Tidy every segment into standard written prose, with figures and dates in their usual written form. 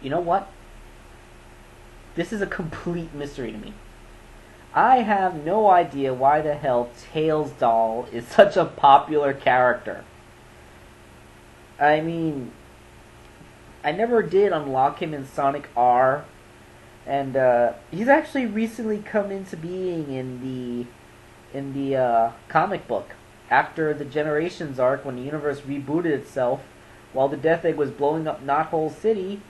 You know what? This is a complete mystery to me. I have no idea why the hell Tails doll is such a popular character. I mean, I never did unlock him in Sonic R, and he's actually recently come into being in the comic book after the Generations arc when the universe rebooted itself. While the Death Egg was blowing up Knothole City,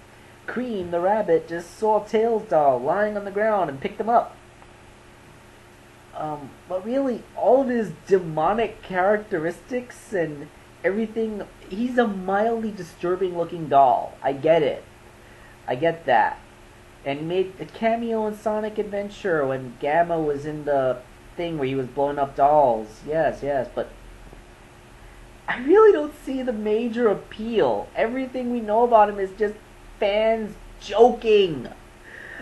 Cream the rabbit just saw Tails doll lying on the ground and picked him up. But really, all of his demonic characteristics and everything, he's a mildly disturbing looking doll. I get it. I get that. And he made a cameo in Sonic Adventure when Gamma was in the thing where he was blowing up dolls. Yes, but I really don't see the major appeal. Everything we know about him is just fans joking.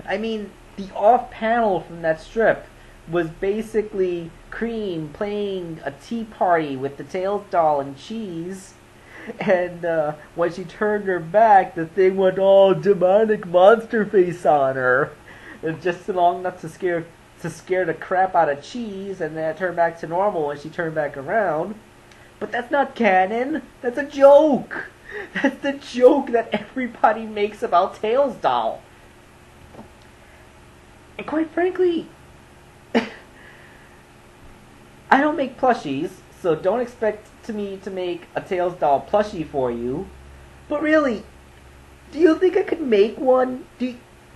I mean, the off panel from that strip was basically Cream playing a tea party with the Tails doll and Cheese, and when she turned her back, the thing went all demonic monster face on her, and just long enough to scare the crap out of Cheese, and then it turned back to normal when she turned back around. But that's not canon. That's a joke. That's the joke that everybody makes about Tails doll. And quite frankly, I don't make plushies, so don't expect me to make a Tails doll plushie for you. But really, do you think I could make one?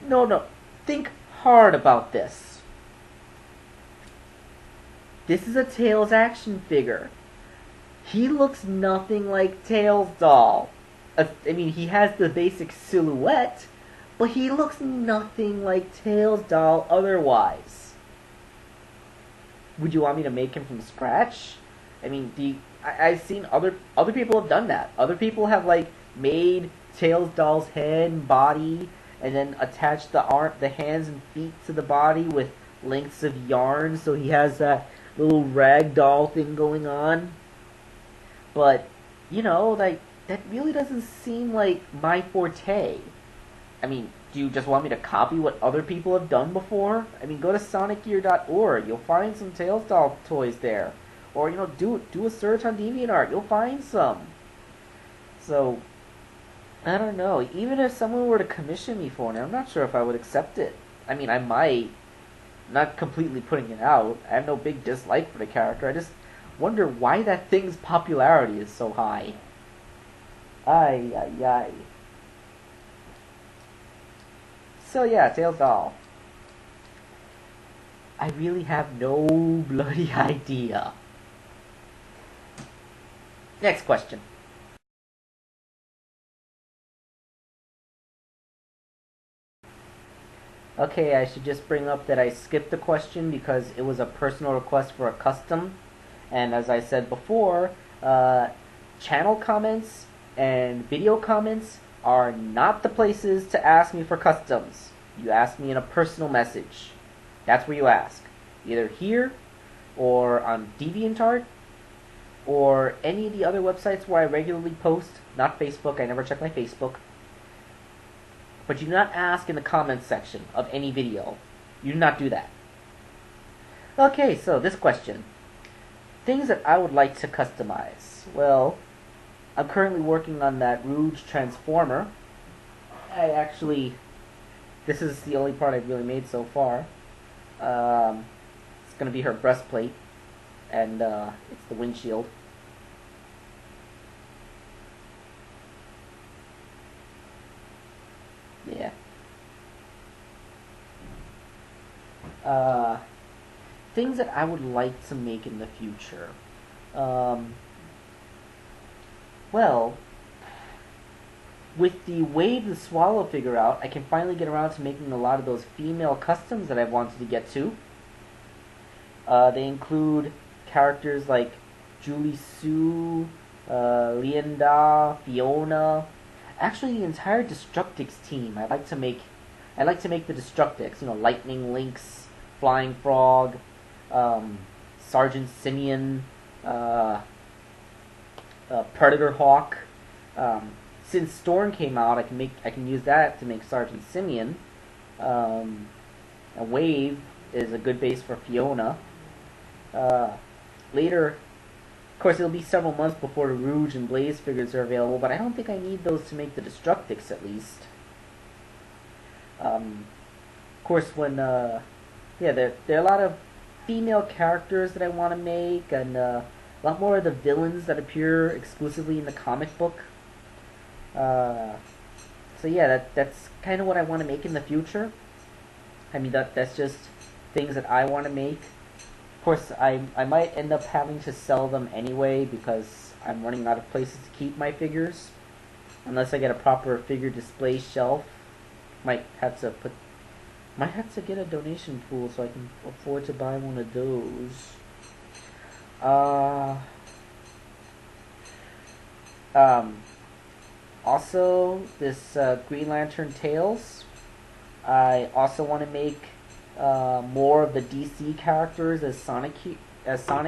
No. Think hard about this. This is a Tails action figure. He looks nothing like Tails doll. I mean, he has the basic silhouette, but he looks nothing like Tails doll otherwise. Would you want me to make him from scratch? I mean, I've seen other people have done that. Other people have made Tails doll's head and body, and then attached the hands and feet to the body with lengths of yarn, so he has that little rag doll thing going on. But that really doesn't seem like my forte. I mean, do you just want me to copy what other people have done before? I mean, go to sonicgear.org. You'll find some Tails doll toys there. Or, do a search on DeviantArt. You'll find some. So, I don't know. Even if someone were to commission me for it, I'm not sure if I would accept it. I mean, I might. Not completely putting it out. I have no big dislike for the character. I just wonder why that thing's popularity is so high. Ay. So yeah, Tails doll. I really have no bloody idea. Next question. Okay, I should just bring up that I skipped the question because it was a personal request for a custom. And as I said before, channel comments and video comments are not the places to ask me for customs. You ask me in a personal message. That's where you ask. Either here, or on DeviantArt, or any of the other websites where I regularly post. Not Facebook, I never check my Facebook. But you do not ask in the comments section of any video. You do not do that. Okay, so this question. Things that I would like to customize. Well, I'm currently working on that Rouge Transformer. This is the only part I've really made so far. It's going to be her breastplate, and it's the windshield. Yeah. Things that I would like to make in the future. Well, with the Wave the Swallow figure out, I can finally get around to making a lot of those female customs that I've wanted to get to. They include characters like Julie Sue, Leonda, Fiona. Actually, the entire Destructix team. I like to make the Destructix. Lightning Lynx, Flying Frog, Sergeant Simeon, Predator Hawk, since Storm came out, I can use that to make Sergeant Simeon. A Wave is a good base for Fiona. Later, of course, it'll be several months before the Rouge and Blaze figures are available, but I don't think I need those to make the Destructics, at least. Of course, when yeah, there are a lot of female characters that I want to make, and a lot more of the villains that appear exclusively in the comic book. So yeah, that's kind of what I want to make in the future. I mean, that's just things that I want to make. Of course, I might end up having to sell them anyway because I'm running out of places to keep my figures. Unless I get a proper figure display shelf. Might have to get a donation pool so I can afford to buy one of those. Also, this Green Lantern Tales. I also want to make more of the DC characters as Sonic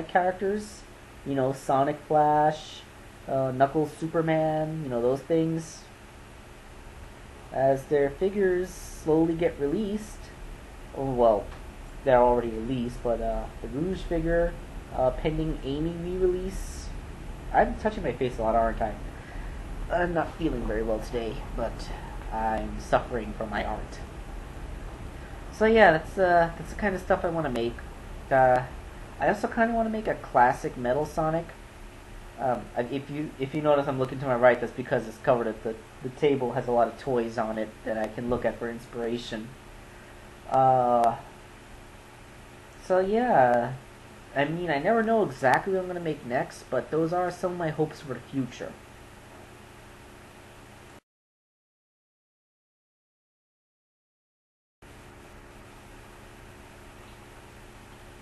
characters. You know, Sonic Flash, Knuckles Superman, you know, those things. As their figures slowly get released, well, they're already released, but the Rouge figure, pending Amy re-release. I'm touching my face a lot, aren't I? I'm not feeling very well today, but I'm suffering from my art. So yeah, that's the kind of stuff I want to make. I also kind of want to make a classic Metal Sonic. If you notice, I'm looking to my right. That's because it's covered at the table has a lot of toys on it that I can look at for inspiration. So yeah, I mean, I never know exactly what I'm gonna make next, but those are some of my hopes for the future.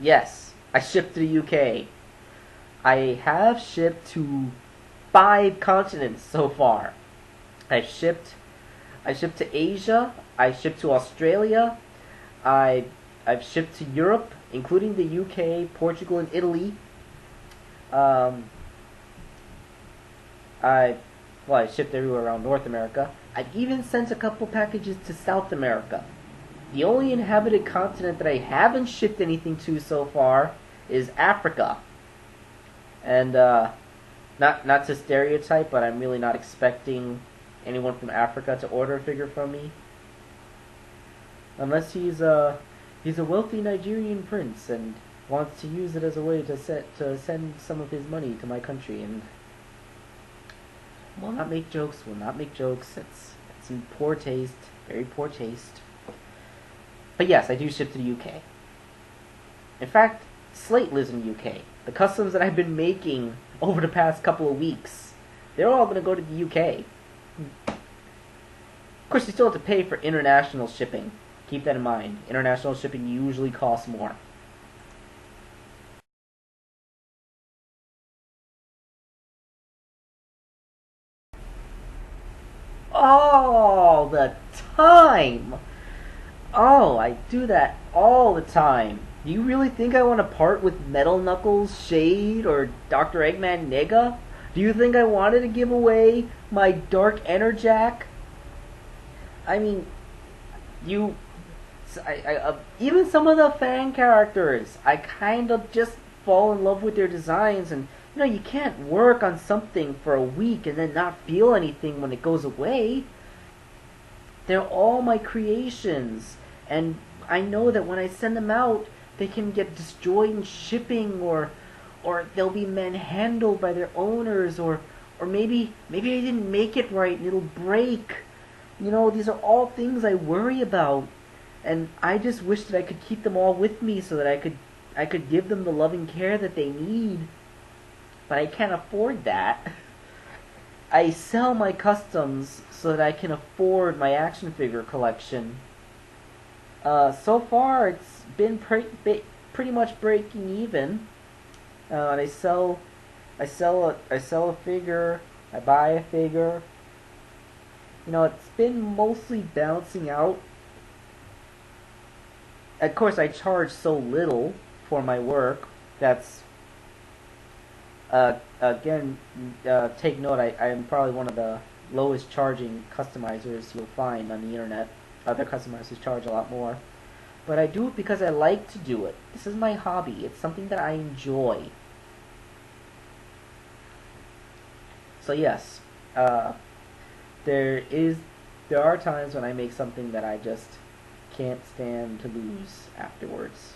Yes, I shipped to the UK. I have shipped to 5 continents so far. I've shipped to Asia. I shipped to Australia. I've shipped to Europe, including the UK, Portugal, and Italy. I shipped everywhere around North America. I've even sent a couple packages to South America. The only inhabited continent that I haven't shipped anything to so far is Africa. And not to stereotype, but I'm really not expecting anyone from Africa to order a figure from me, unless he's a wealthy Nigerian prince and wants to use it as a way to send some of his money to my country. And we'll not make jokes. It's in poor taste, very poor taste. But yes, I do ship to the UK. In fact, Slate lives in the UK. The customs that I've been making over the past couple of weeks, they're all going to go to the UK. Of course, you still have to pay for international shipping. Keep that in mind. International shipping usually costs more. All the time! Oh, I do that all the time. Do you really think I want to part with Metal Knuckles, Shade, or Dr. Eggman Nega? Do you think I wanted to give away my Dark Enerjack? I mean, even some of the fan characters, I kind of just fall in love with their designs, and you know, you can't work on something for a week and then not feel anything when it goes away. They're all my creations, and I know that when I send them out, they can get destroyed in shipping, or they'll be manhandled by their owners, or maybe I didn't make it right and it'll break. You know, these are all things I worry about, and I just wish that I could keep them all with me so that I could give them the loving care that they need. But I can't afford that. I sell my customs so that I can afford my action figure collection. So far, it's been pretty much breaking even. And I sell a figure. I buy a figure. You know, it's been mostly balancing out. Of course, I charge so little for my work. That's again, take note. I am probably one of the lowest charging customizers you'll find on the internet. Other customizers charge a lot more. But I do it because I like to do it. This is my hobby. It's something that I enjoy. So yes, there are times when I make something that I just can't stand to lose afterwards.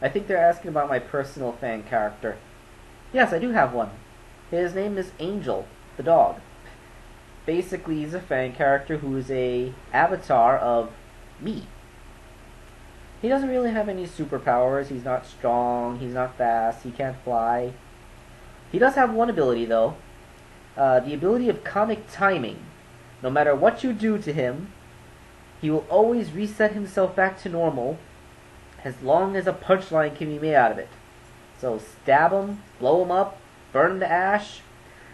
I think they're asking about my personal fan character. Yes, I do have one. His name is Angel, the dog. Basically, he's a fan character who is a avatar of me. He doesn't really have any superpowers. He's not strong. He's not fast. He can't fly. He does have one ability, though. The ability of comic timing. No matter what you do to him, he will always reset himself back to normal as long as a punchline can be made out of it. So stab him, blow him up, burn him to ash.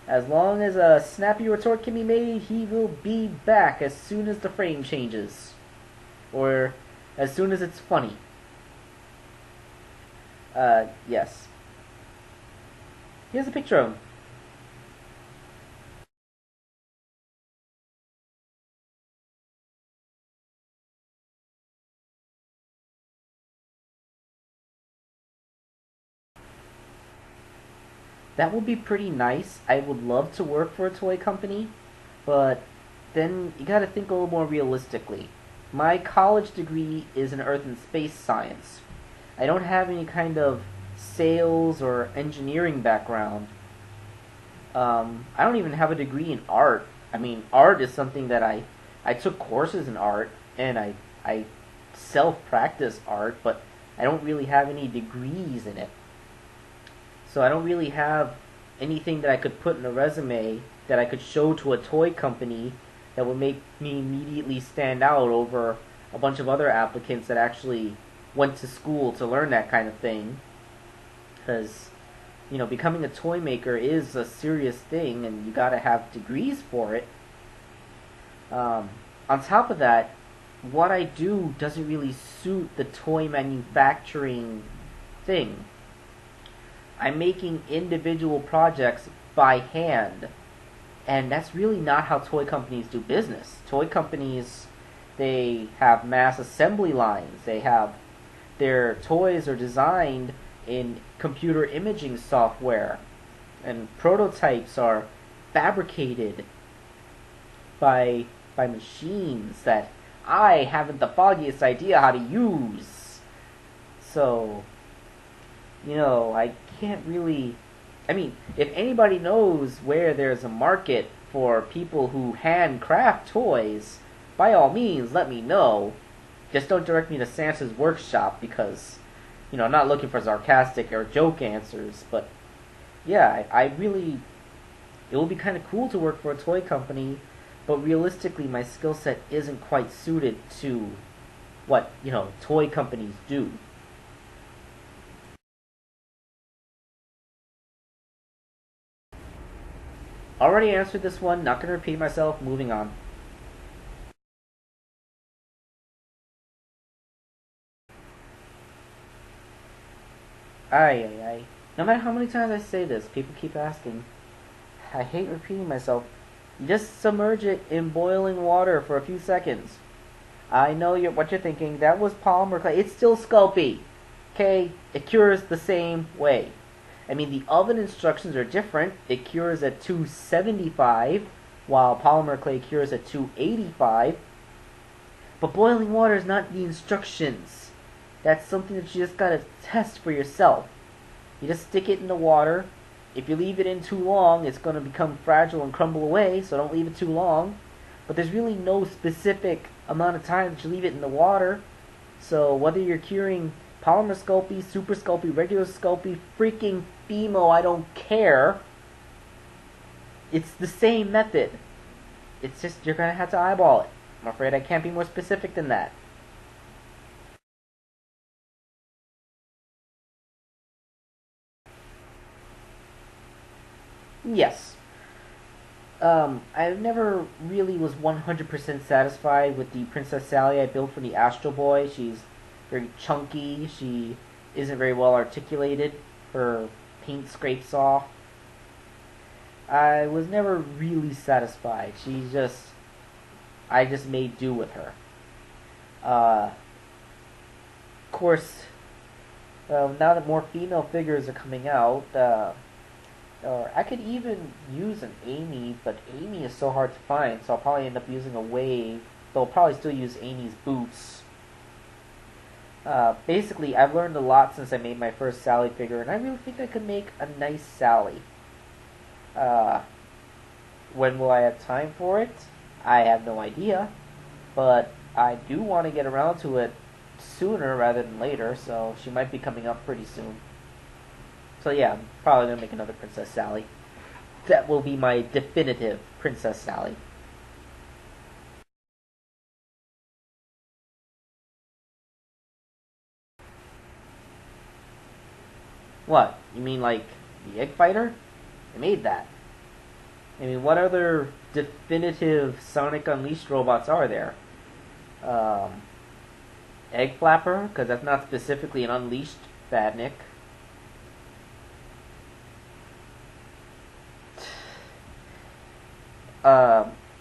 As long as a snappy retort can be made, he will be back as soon as the frame changes. Or as soon as it's funny. Yes. Here's a picture of him. That would be pretty nice. I would love to work for a toy company, but then you gotta think a little more realistically. My college degree is in Earth and Space Science. I don't have any kind of sales or engineering background. I don't even have a degree in art. I mean, art is something that I took courses in art, and I self-practice art, but I don't really have any degrees in it. So I don't really have anything that I could put in a resume that I could show to a toy company that would make me immediately stand out over a bunch of other applicants that actually went to school to learn that kind of thing. Because, becoming a toy maker is a serious thing, and you gotta have degrees for it. On top of that, what I do doesn't really suit the toy manufacturing thing. I'm making individual projects by hand, and that's really not how toy companies do business. Toy companies, they have mass assembly lines. Their toys are designed in computer imaging software, and prototypes are fabricated by machines that I haven't the foggiest idea how to use. So, I can't really... I mean, if anybody knows where there's a market for people who handcraft toys, by all means, let me know. Just don't direct me to Santa's workshop, because, I'm not looking for sarcastic or joke answers, but, yeah, it will be kind of cool to work for a toy company, but realistically, my skill set isn't quite suited to what, toy companies do. Already answered this one, not going to repeat myself, moving on. Ay. No matter how many times I say this, people keep asking. I hate repeating myself. You just submerge it in boiling water for a few seconds. I know what you're thinking. That was polymer clay. It's still sculpey. Okay? It cures the same way. I mean, the oven instructions are different. It cures at 275, while polymer clay cures at 285. But boiling water is not the instructions. That's something that you just gotta test for yourself. You just stick it in the water. If you leave it in too long, it's gonna become fragile and crumble away, so don't leave it too long. But there's really no specific amount of time that you leave it in the water. So whether you're curing polymer sculpey, super sculpey, regular sculpey, freaking Fimo, I don't care. It's the same method. It's just you're gonna have to eyeball it. I'm afraid I can't be more specific than that. Yes. I never really was 100% satisfied with the Princess Sally I built for the Astro Boy. She's very chunky. She isn't very well articulated. Her paint scrapes off. I was never really satisfied. I just made do with her. Of course, now that more female figures are coming out, or I could even use an Amy, but Amy is so hard to find, so I'll probably end up using a Wave. Though I'll probably still use Amy's boots. Basically, I've learned a lot since I made my first Sally figure, and I really think I could make a nice Sally. When will I have time for it? I have no idea, but I do want to get around to it sooner rather than later, so she might be coming up pretty soon. So yeah, I'm probably going to make another Princess Sally. That will be my definitive Princess Sally. What? You mean like the Egg Fighter? I made that. I mean, what other definitive Sonic Unleashed robots are there? Egg Flapper, because that's not specifically an Unleashed Badnik.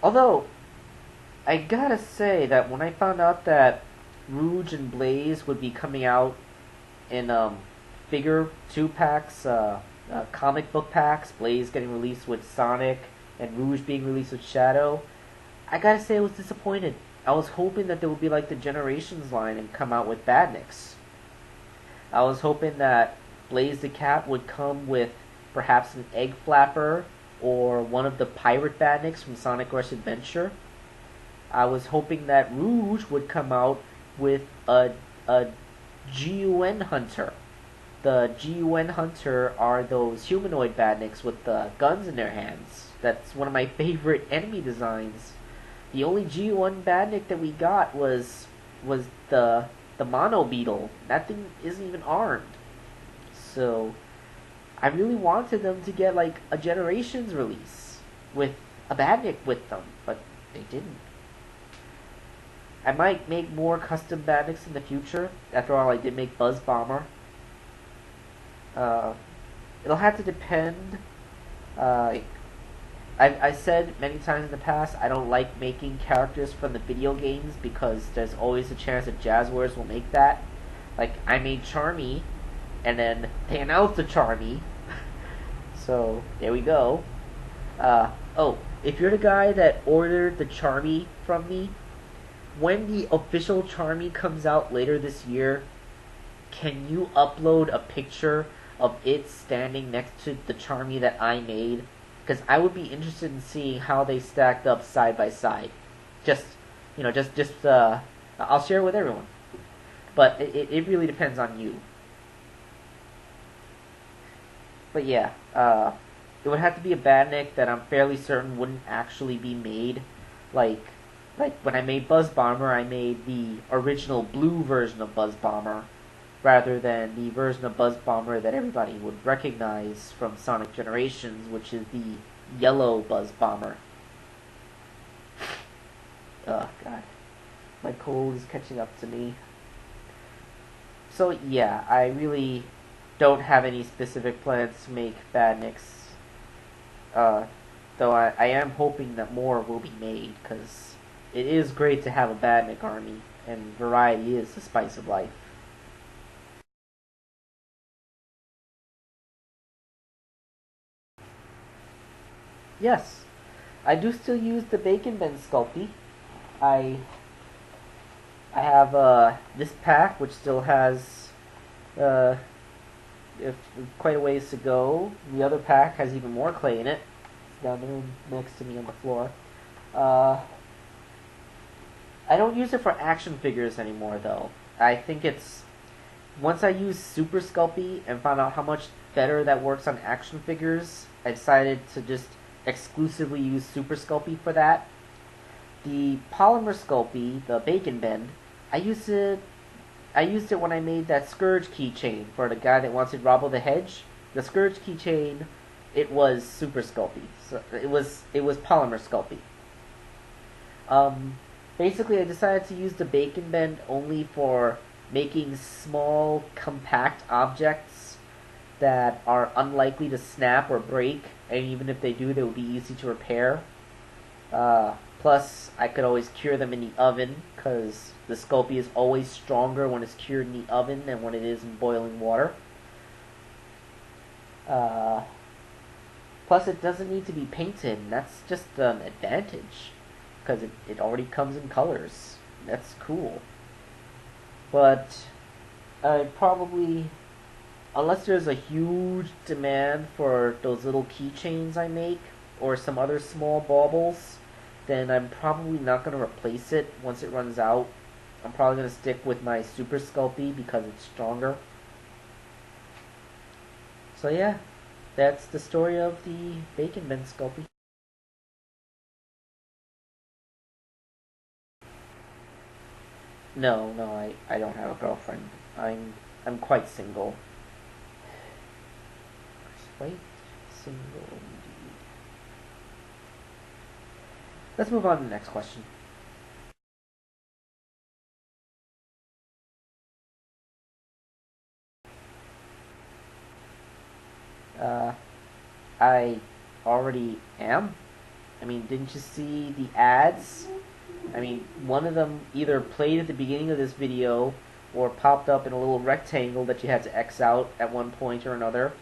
Although, I gotta say that when I found out that Rouge and Blaze would be coming out in figure 2-packs, comic book packs, Blaze getting released with Sonic, and Rouge being released with Shadow, I gotta say I was disappointed. I was hoping that there would be like the Generations line and come out with Badniks. I was hoping that Blaze the Cat would come with perhaps an Egg Flapper or one of the Pirate Badniks from Sonic Rush Adventure. I was hoping that Rouge would come out with a GUN Hunter. The GUN Hunter are those humanoid badniks with the guns in their hands. That's one of my favorite enemy designs. The only GUN badnik that we got was the Mono Beetle. That thing isn't even armed. So I really wanted them to get like a Generations release with a badnik with them, but they didn't. I might make more custom badniks in the future. After all, I did make Buzz Bomber. It'll have to depend. I said many times in the past, I don't like making characters from the video games because there's always a chance that Jazwares will make that. Like, I made Charmy, and then they announced the Charmy. So, there we go. Oh, if you're the guy that ordered the Charmy from me, when the official Charmy comes out later this year, can you upload a picture of it standing next to the Charmy that I made? Because I would be interested in seeing how they stacked up side by side. I'll share it with everyone. But it really depends on you. But yeah, it would have to be a badnik that I'm fairly certain wouldn't actually be made. Like when I made Buzz Bomber, I made the original blue version of Buzz Bomber, rather than the version of Buzz Bomber that everybody would recognize from Sonic Generations, which is the yellow Buzz Bomber. Oh, God. My cold is catching up to me. So, yeah, I really don't have any specific plans to make badniks. Though I am hoping that more will be made, because it is great to have a badnik army, and variety is the spice of life. Yes, I do still use the Bacon Bin Sculpey. I have this pack, which still has quite a ways to go. The other pack has even more clay in it. It's down there next to me on the floor. I don't use it for action figures anymore, though. I think it's... Once I used Super Sculpey and found out how much better that works on action figures, I decided to just exclusively use Super Sculpey for that. The Polymer Sculpey, the Bacon Bend, I used it when I made that Scourge keychain for the guy that wanted Robbo the Hedge. The Scourge keychain, it was Super Sculpey. So it was Polymer Sculpey. Basically, I decided to use the Bacon Bend only for making small, compact objects that are unlikely to snap or break, and even if they do, they will be easy to repair. Plus, I could always cure them in the oven, because the sculpey is always stronger when it's cured in the oven than when it is in boiling water. Plus, it doesn't need to be painted, and that's just an advantage, because it already comes in colors. That's cool. But I probably, unless there's a huge demand for those little keychains I make, or some other small baubles, then I'm probably not going to replace it once it runs out. I'm probably going to stick with my Super Sculpey because it's stronger. So yeah, that's the story of the Bacon Bin Sculpey. No, I don't have a girlfriend. I'm quite single. Quite single indeed. Let's move on to the next question. I already am. I mean, didn't you see the ads? I mean, one of them either played at the beginning of this video or popped up in a little rectangle that you had to X out at one point or another.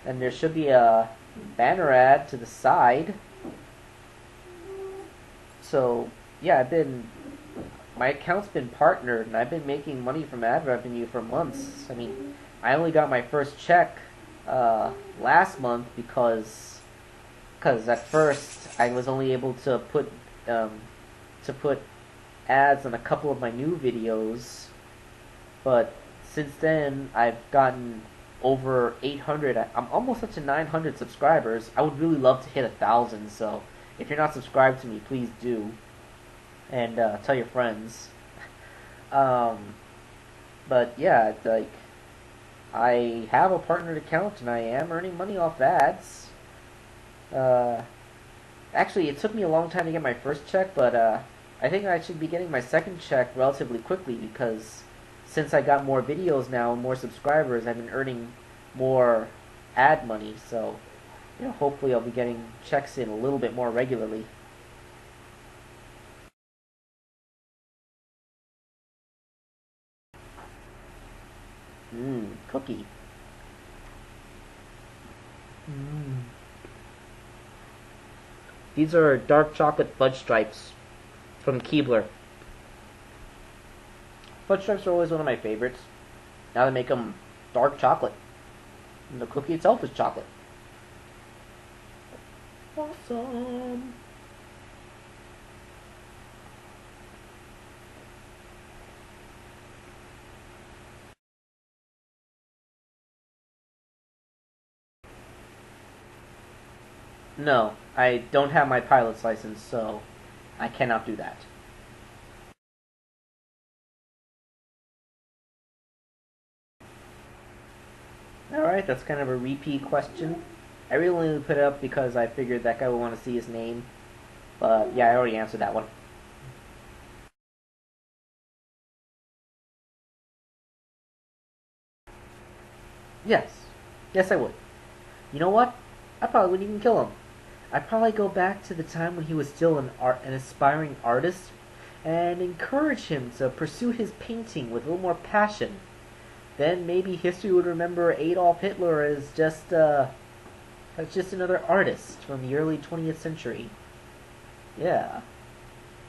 And there should be a banner ad to the side. So, yeah, my account's been partnered, and I've been making money from ad revenue for months. I mean, I only got my first check last month because at first I was only able to put ads on a couple of my new videos, but since then I've gotten over 800. I'm almost up to 900 subscribers. I would really love to hit 1,000. So if you're not subscribed to me, please do, and tell your friends. But yeah, it's like, I have a partnered account and I am earning money off ads. Actually, it took me a long time to get my first check, but I think I should be getting my second check relatively quickly, because since I got more videos now and more subscribers, I've been earning more ad money. So, hopefully I'll be getting checks in a little bit more regularly. Cookie. These are dark chocolate fudge stripes from Keebler. Fudge stripes are always one of my favorites. Now they make them dark chocolate. And the cookie itself is chocolate. Awesome. No, I don't have my pilot's license, so I cannot do that. Alright, that's kind of a repeat question. I really only put it up because I figured that guy would want to see his name. But yeah, I already answered that one. Yes. Yes, I would. You know what? I probably wouldn't even kill him. I'd probably go back to the time when he was still an aspiring artist and encourage him to pursue his painting with a little more passion. Then maybe history would remember Adolf Hitler as just another artist from the early 20th century. Yeah.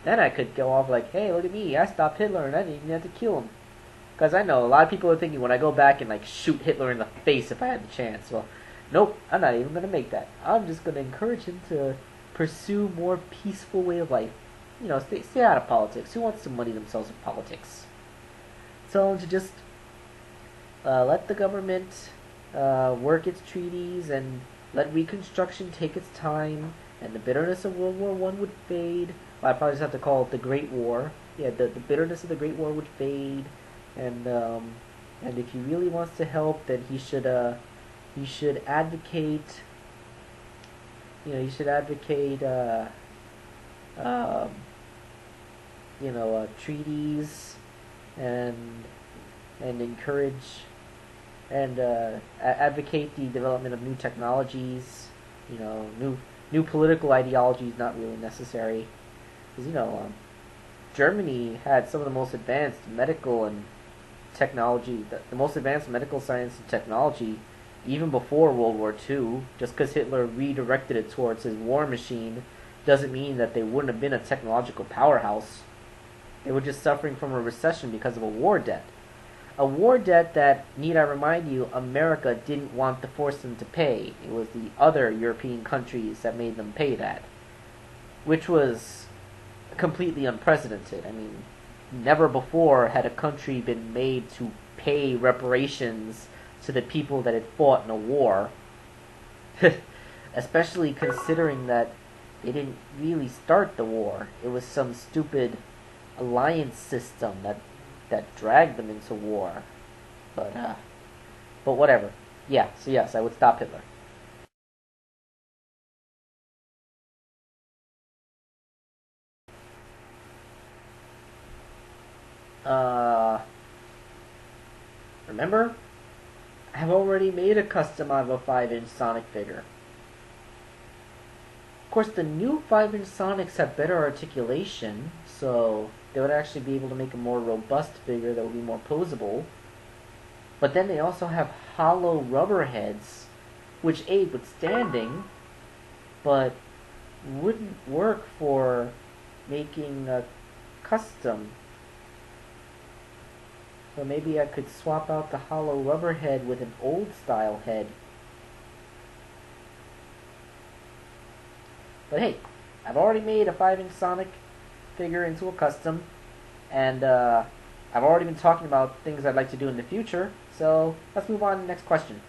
Then I could go off like, hey, look at me, I stopped Hitler and I didn't even have to kill him. Because I know a lot of people are thinking when I go back and like shoot Hitler in the face if I had the chance. Well, nope, I'm not even going to make that. I'm just going to encourage him to pursue a more peaceful way of life. Stay out of politics. Who wants to muddy themselves with politics? Tell him to just let the government work its treaties and let Reconstruction take its time, and the bitterness of World War I would fade. Well, I probably just have to call it the Great War. Yeah, the bitterness of the Great War would fade, and if he really wants to help, then he should advocate. He should advocate. Treaties, and and encourage and advocate the development of new technologies. You know, new political ideology is not really necessary, because Germany had some of the most advanced medical and technology, the most advanced medical science and technology, even before World War II. Just because Hitler redirected it towards his war machine doesn't mean that they wouldn't have been a technological powerhouse. They were just suffering from a recession because of a war debt. A war debt that, need I remind you, America didn't want to force them to pay. It was the other European countries that made them pay that, which was completely unprecedented. I mean, never before had a country been made to pay reparations to the people that had fought in a war. Especially considering that they didn't really start the war. It was some stupid alliance system that dragged them into war. But whatever. Yeah, so yes, I would stop Hitler. Remember? I've already made a custom out of a 5-inch Sonic figure. Of course, the new 5-inch Sonics have better articulation, so they would actually be able to make a more robust figure that would be more posable. But then they also have hollow rubber heads, which aid with standing, but wouldn't work for making a custom. So maybe I could swap out the hollow rubber head with an old style head. But hey, I've already made a 5-inch Sonic figure into a custom, and I've already been talking about things I'd like to do in the future, so let's move on to the next question.